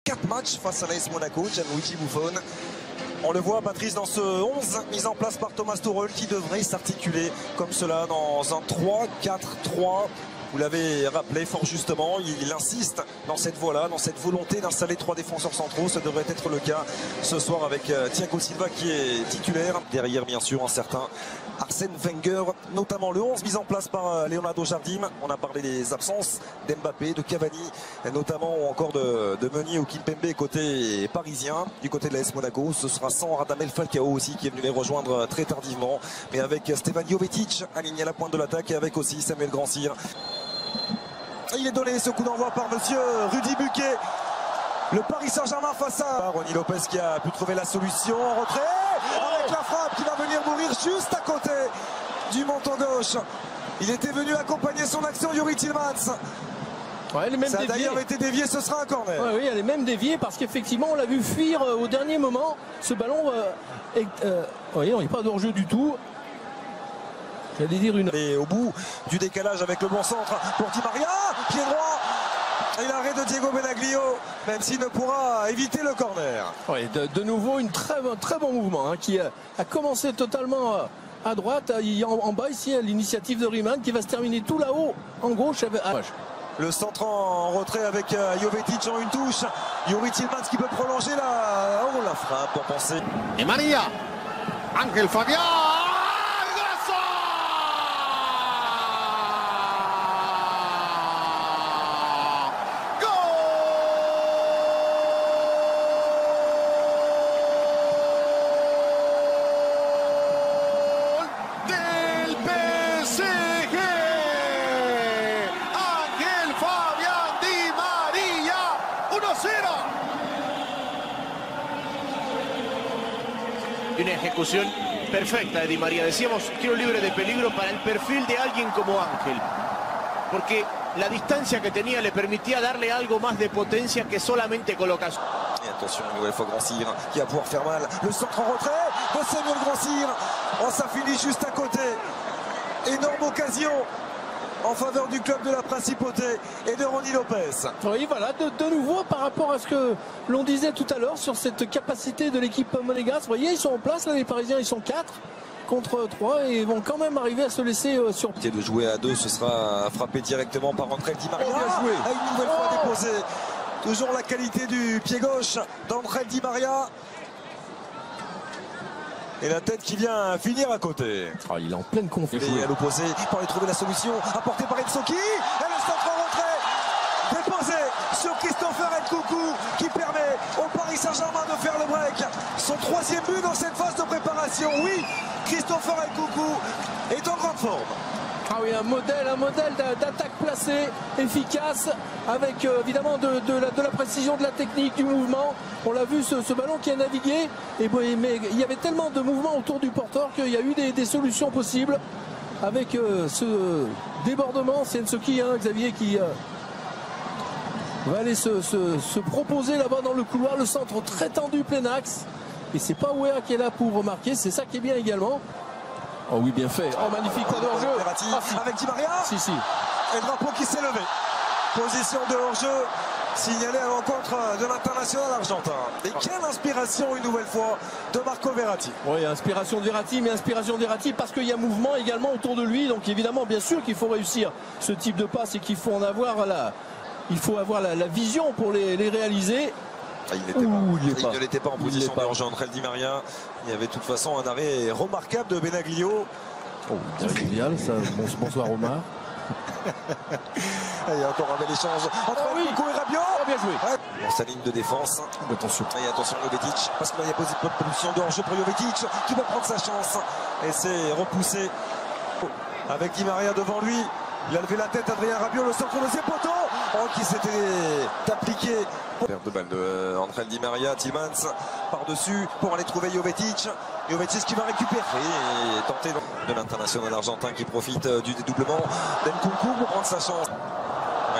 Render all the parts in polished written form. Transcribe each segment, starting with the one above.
4 matchs face à l'AS Monaco, Gianluigi Buffon. On le voit, Patrice, dans ce 11 mis en place par Thomas Tuchel qui devrait s'articuler comme cela dans un 3-4-3. Vous l'avez rappelé fort justement, il insiste dans cette voie-là, dans cette volonté d'installer 3 défenseurs centraux. Ça devrait être le cas ce soir avec Thiago Silva qui est titulaire. Derrière, bien sûr, un certain Arsène Wenger, notamment le 11 mis en place par Leonardo Jardim. On a parlé des absences d'Mbappé, de Cavani, notamment, ou encore de Meunier ou Kimpembe côté parisien. Du côté de l'AS Monaco, ce sera sans Radamel Falcao aussi qui est venu les rejoindre très tardivement. Mais avec Stefan Jovetic aligné à la pointe de l'attaque et avec aussi Samuel Grandsir. Il est donné ce coup d'envoi par monsieur Rudy Buquet. Le Paris Saint-Germain face à Ronny Lopez qui a pu trouver la solution en retrait avec la frappe qui va venir mourir juste à côté du menton gauche. Il était venu accompagner son action, Youri Tillmans. Ouais, elle est même ça a d'ailleurs été dévié, ce sera un corner. Ouais, oui, elle est même déviée parce qu'effectivement on l'a vu fuir au dernier moment. Ce ballon, voyez, on n'est pas d'hors-jeu du tout. J'allais dire une. Et au bout du décalage avec le bon centre pour Di Maria, pied droit. Et l'arrêt de Diego Benaglio, même s'il ne pourra éviter le corner. Oui, de nouveau un très bon mouvement qui a commencé totalement à droite. En bas ici, l'initiative de Riemann qui va se terminer tout là-haut en gauche. Le centre en retrait avec Jovetic en une touche. Youri Tillmans qui peut prolonger la frappe pour penser. Et Maria, Ángel Fabián. Una ejecución perfecta de Di María. Decíamos, tiro libre de peligro para el perfil de alguien como Ángel. Porque la distancia que tenía le permitía darle algo más de potencia que solamente colocación. Et attention, une nouvelle fois Grandsir qui va pouvoir faire mal. Le centre en retrait de Samuel Grandsir. Oh, ça finit juste à côté. Énorme occasion en faveur du club de la Principauté et de Ronny Lopez. Oui, voilà, de nouveau par rapport à ce que l'on disait tout à l'heure sur cette capacité de l'équipe monégasque. Vous voyez, ils sont en place, là, les Parisiens, ils sont 4 contre 3 et vont quand même arriver à se laisser sur. De jouer à 2, ce sera frappé directement par Ángel Di Maria. Bien joué. Une nouvelle fois déposé. Toujours la qualité du pied gauche d'Ángel Di Maria. Et la tête qui vient finir à côté. Ah, il est en pleine confiance. Et à l'opposé, pour aller trouver la solution, apportée par Ensoki. Et le centre en retrait, déposé sur Christopher Nkunku, qui permet au Paris Saint-Germain de faire le break. Son 3e but dans cette phase de préparation. Oui, Christopher Nkunku est en grande forme. Ah oui, un modèle d'attaque placée, efficace, avec évidemment de la précision, de la technique, du mouvement. On l'a vu, ce ballon qui a navigué, mais il y avait tellement de mouvements autour du porteur qu'il y a eu des solutions possibles. Avec ce débordement, c'est Ensoki, Xavier, qui va aller se proposer là-bas dans le couloir, le centre très tendu, plein axe. Et c'est pas Ouéa qui est là pour remarquer, c'est ça qui est bien également. Oh oui, bien fait. Oh, magnifique, pas de hors-jeu. Avec Di Maria. Si. Et le drapeau qui s'est levé. Position de hors-jeu signalée à l'encontre de l'international argentin. Et quelle inspiration une nouvelle fois de Marco Verratti. Oui, inspiration de Verratti, mais inspiration de Verratti parce qu'il y a mouvement également autour de lui. Donc évidemment, bien sûr qu'il faut réussir ce type de passe et qu'il faut en avoir il faut avoir la vision pour les réaliser. Il ne l'était pas en position de hors-jeu entre Di Maria. Il y avait de toute façon un arrêt remarquable de Benaglio. Oh, génial, ça. Bonsoir Omar. Il y a encore un bel échange entre Nkunku et Rabiot. Oh, bien joué. Dans sa ligne de défense. Attention. Et attention Jovetic, parce qu'il y a position de hors-jeu pour Jovetic qui va prendre sa chance. Et c'est repoussé avec Di Maria devant lui. Il a levé la tête, Adrien Rabiot, le centre de ses poteaux. Oh, qui s'était appliqué. Perte de balle de Ángel Di Maria, Tillmans par-dessus pour aller trouver Jovetic. Jovetic qui va récupérer et tenter de l'international argentin qui profite du dédoublement d'Nkunku pour prendre sa chance.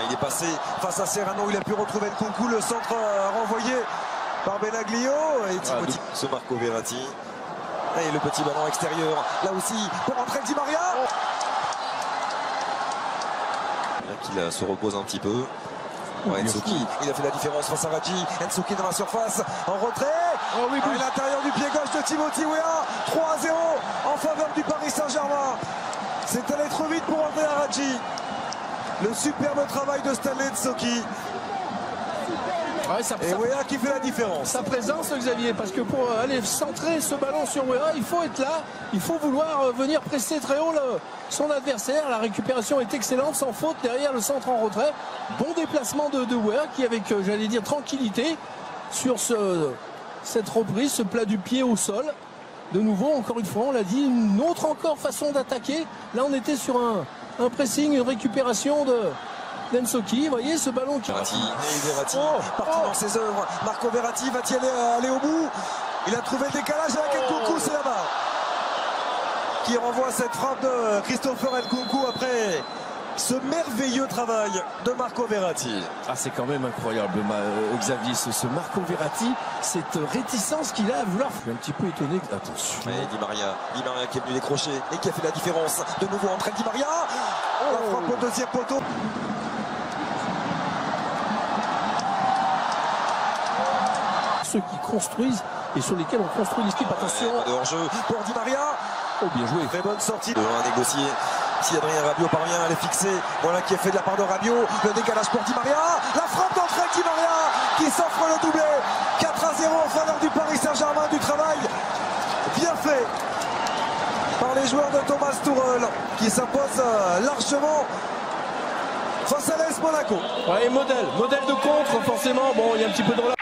Il est passé face à Serrano, il a pu retrouver Nkunku, le centre renvoyé par Benaglio et Timothy. Ce Marco Verratti. Et le petit ballon extérieur, là aussi pour Ángel Di Maria. Qu'il se repose un petit peu. Nsouki, il a fait la différence face à Radji. Nsouki dans la surface, en retrait. À l'intérieur du pied gauche de Timothy Weah. 3-0 en faveur du Paris Saint-Germain. C'est allé trop vite pour Andrea Radji. Le superbe travail de Stanley Nsouki. Et Weah qui fait la différence. Sa présence, Xavier, parce que pour aller centrer ce ballon sur Weah, il faut être là, il faut vouloir venir presser très haut son adversaire. La récupération est excellente, sans faute derrière le centre en retrait. Bon déplacement de Weah qui, avec, j'allais dire, tranquillité sur cette reprise, ce plat du pied au sol. De nouveau, encore une fois, on l'a dit, une autre encore façon d'attaquer. Là, on était sur un pressing, une récupération Nsouki, vous voyez ce ballon qui... Verratti, parti dans ses œuvres. Marco Verratti va-t-il aller au bout? Il a trouvé le décalage avec Nkunku, c'est là-bas. Qui renvoie cette frappe de Christopher Nkunku après ce merveilleux travail de Marco Verratti. Ah, c'est quand même incroyable, Xavier, ce Marco Verratti, cette réticence qu'il a à vouloir. Je suis un petit peu étonné. Attention. Di Maria qui est venu décrocher et qui a fait la différence. De nouveau entre Di Maria. La frappe au deuxième poteau. Ceux qui construisent et sur lesquels on construit l'équipe. Attention. De hors-jeu pour Di Maria. Oh, bien joué. Très bonne sortie. À négocier. Si Adrien Rabiot parvient à les fixer. Voilà qui est fait de la part de Rabiot. Le décalage pour Di Maria. La frappe d'entrée de Di Maria qui s'offre le doublé. 4-0 en faveur du Paris Saint-Germain. Du travail bien fait par les joueurs de Thomas Tuchel qui s'impose largement face à l'AS Monaco. Ouais, modèle de contre, forcément. Bon, il y a un petit peu de relâche.